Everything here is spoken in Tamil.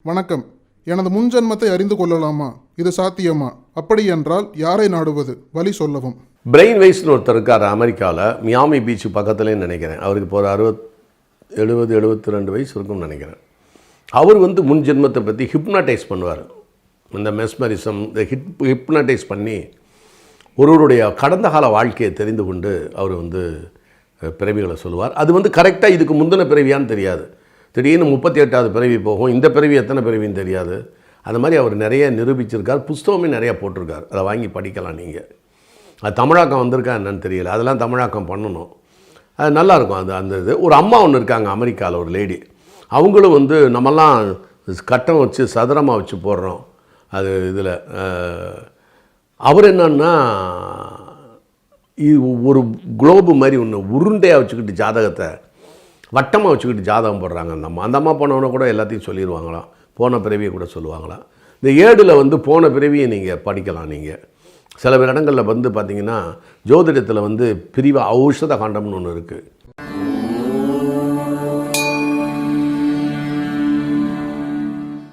வணக்கம். எனது முன்ஜென்மத்தை அறிந்து கொள்ளலாமா? இது சாத்தியமா? அப்படி என்றால் யாரை நாடுவது? வழி சொல்லவும். பிரெயின் வைஸ்னு ஒருத்தர் இருக்கார் அமெரிக்காவில், மியாமி பீச் பக்கத்துலேன்னு நினைக்கிறேன். அவருக்கு இப்போ ஒரு 72 வயசு இருக்கும்னு நினைக்கிறேன். அவர் முன் ஜென்மத்தை பற்றி ஹிப்னாட்டைஸ் பண்ணுவார். இந்த மெஸ்மரிசம், இந்த ஹிப்னாட்டைஸ் பண்ணி ஒருவருடைய கடந்த கால வாழ்க்கையை தெரிந்து கொண்டு அவர் பிறவிகளை சொல்லுவார். அது கரெக்டாக இதுக்கு முந்தின பிறவியான்னு தெரியாது. திடீர்னு 38வது பிறவி போகும். இந்த பிறவி எத்தனை பிறவின்னு தெரியாது. அது மாதிரி அவர் நிறைய நிரூபிச்சிருக்கார். புஸ்தகமே நிறையா போட்டிருக்கார். அதை வாங்கி படிக்கலாம் நீங்கள். அது தமிழாக்கம் வந்திருக்கா என்னன்னு தெரியல. அதெல்லாம் தமிழாக்கம் பண்ணணும். அது நல்லாயிருக்கும். அந்த இது ஒரு அம்மா ஒன்று இருக்காங்க அமெரிக்காவில், ஒரு லேடி. அவங்களும் நம்மெல்லாம் கட்டம் வச்சு சதுரமாக வச்சு போடுறோம். அது இதில் அவர் என்னன்னா ஒரு குளோபு மாதிரி ஒன்று உருண்டையாக வச்சுக்கிட்டு ஜாதகத்தை வட்டமாக வச்சுக்கிட்டு ஜாதகம் போடுறாங்க. அந்த அம்மா போனவனை கூட எல்லாத்தையும் சொல்லிடுவாங்களாம். போன பிறவியை கூட சொல்லுவாங்களாம். இந்த ஏடில் போன பிறவியை நீங்கள் படிக்கலாம். நீங்கள் சில இடங்களில் பார்த்திங்கன்னா ஜோதிடத்தில் பிரிவு ஔஷத காண்டம்னு ஒன்று இருக்குது.